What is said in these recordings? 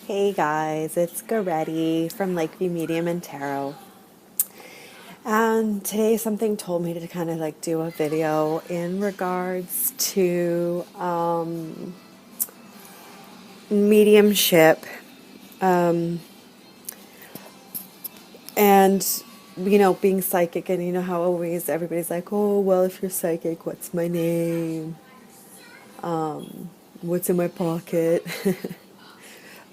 Hey guys, it's Goretti from Lakeview Medium and Tarot. And today something told me to kind of like do a video in regards to mediumship and being psychic, and you know how always everybody's like, oh well, if you're psychic, what's my name? What's in my pocket?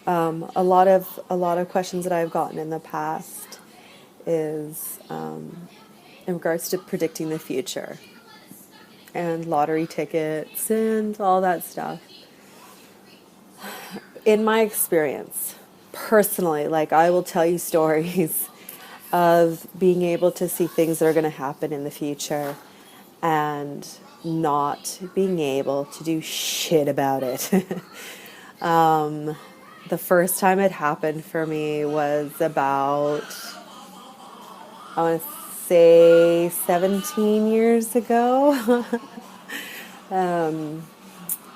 A lot of questions that I've gotten in the past is in regards to predicting the future and lottery tickets and all that stuff. In my experience, personally, like I will tell you stories of being able to see things that are going to happen in the future and not being able to do shit about it. The first time it happened for me was about, I want to say 17 years ago.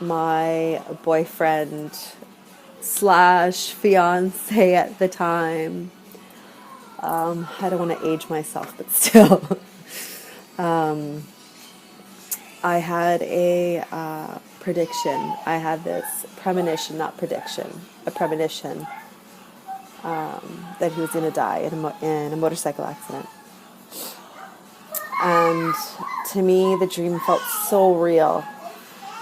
My boyfriend slash fiance at the time, I don't want to age myself, but still, I had a prediction. I had this premonition, not prediction, a premonition that he was going to die in a motorcycle accident. And to me, the dream felt so real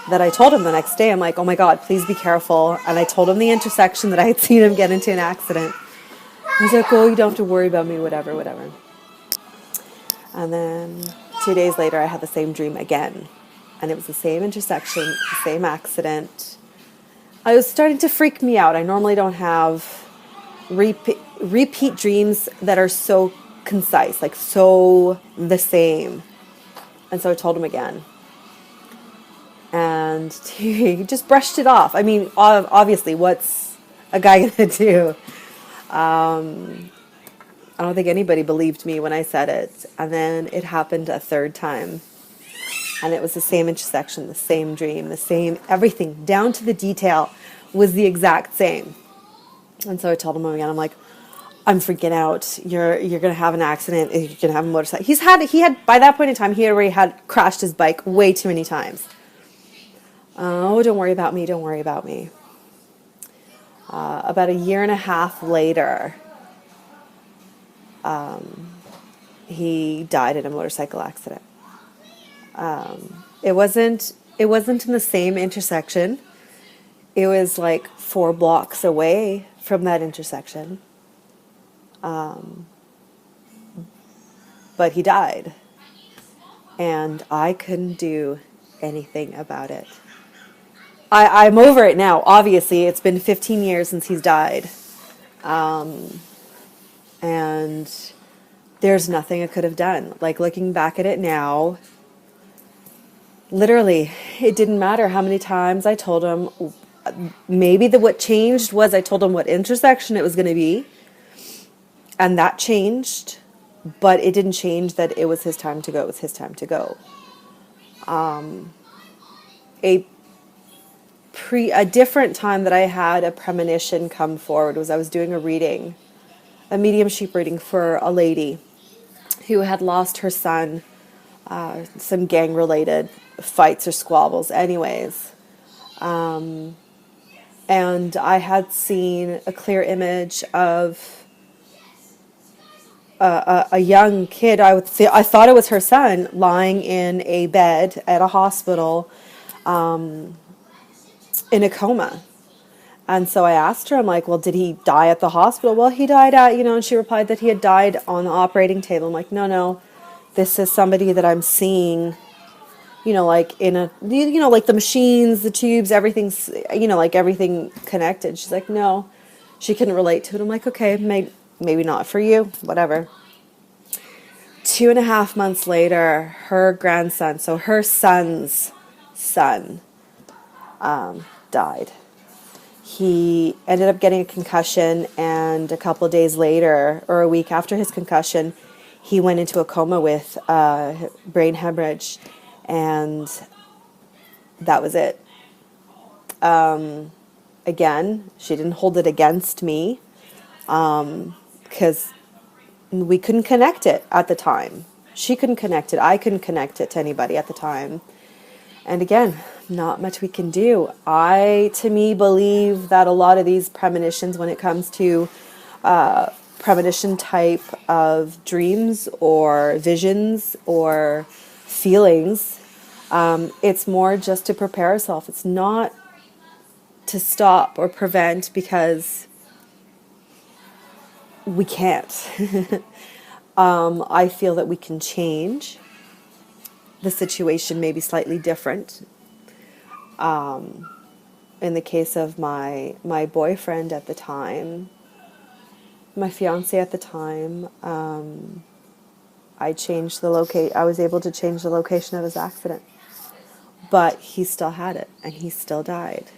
that I told him the next day, I'm like, oh my God, please be careful. And I told him the intersection that I had seen him get into an accident. He's like, oh, you don't have to worry about me, whatever. And then 2 days later, I had the same dream again. And it was the same intersection, the same accident. It was starting to freak me out. I normally don't have repeat dreams that are so concise, like so the same. And so I told him again. And he just brushed it off. I mean, obviously, what's a guy going to do? I don't think anybody believed me when I said it. And then it happened a third time. And it was the same intersection, the same dream, the same everything, down to the detail was the exact same. And so I told him again, I'm like, I'm freaking out. You're going to have an accident. You're going to have a motorcycle. He had, by that point in time, he already had crashed his bike way too many times. Oh, don't worry about me. Don't worry about me. About a year and a half later, he died in a motorcycle accident. It wasn't in the same intersection. It was like 4 blocks away from that intersection. But he died. And I couldn't do anything about it. I'm over it now. Obviously, it's been 15 years since he's died. And there's nothing I could have done. Like, looking back at it now, literally, it didn't matter how many times I told him. Maybe what changed was I told him what intersection it was going to be. And that changed. But it didn't change that it was his time to go. It was his time to go. A different time that I had a premonition come forward was I was doing a mediumship reading for a lady who had lost her son, some gang-related fights or squabbles anyways. And I had seen a clear image of a young kid. I thought it was her son lying in a bed at a hospital, in a coma. And so I asked her, I'm like, well, did he die at the hospital? Well, he died and she replied that he had died on the operating table. I'm like, no, this is somebody that I'm seeing, like in like the machines, the tubes, everything's, like everything connected. She's like, no, she couldn't relate to it. I'm like, okay, maybe not for you, whatever. 2.5 months later, her grandson, so her son's son, died. He ended up getting a concussion, and a couple of days later, or a week after his concussion, he went into a coma with brain hemorrhage, and that was it. Again, she didn't hold it against me because we couldn't connect it at the time. She couldn't connect it. I couldn't connect it to anybody at the time. And again, not much we can do. To me, believe that a lot of these premonitions, when it comes to premonition type of dreams or visions or feelings, it's more just to prepare ourselves. It's not to stop or prevent, because we can't. I feel that we can change the situation, maybe slightly different. In the case of my boyfriend at the time, my fiance at the time, I was able to change the location of his accident, but he still had it and he still died.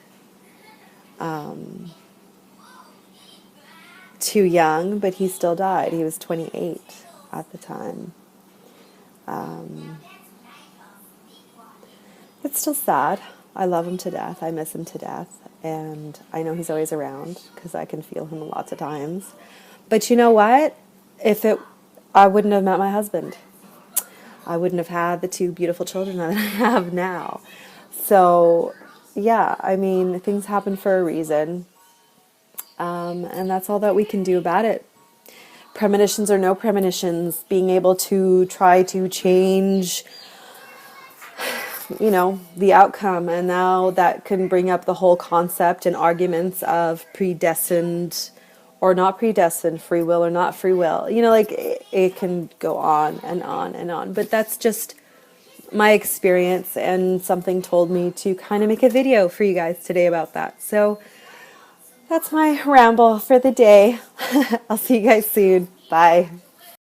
Too young, but he still died. He was 28 at the time. It's still sad. I love him to death. I miss him to death. And I know he's always around because I can feel him lots of times. But you know what? I wouldn't have met my husband. I wouldn't have had the two beautiful children that I have now. So, yeah, I mean, things happen for a reason. And that's all that we can do about it. Premonitions or no premonitions, being able to try to change, the outcome. And now that can bring up the whole concept and arguments of predestined or not predestined, free will or not free will. It can go on and on and on. But that's just my experience, and something told me to kind of make a video for you guys today about that. So that's my ramble for the day. I'll see you guys soon. Bye.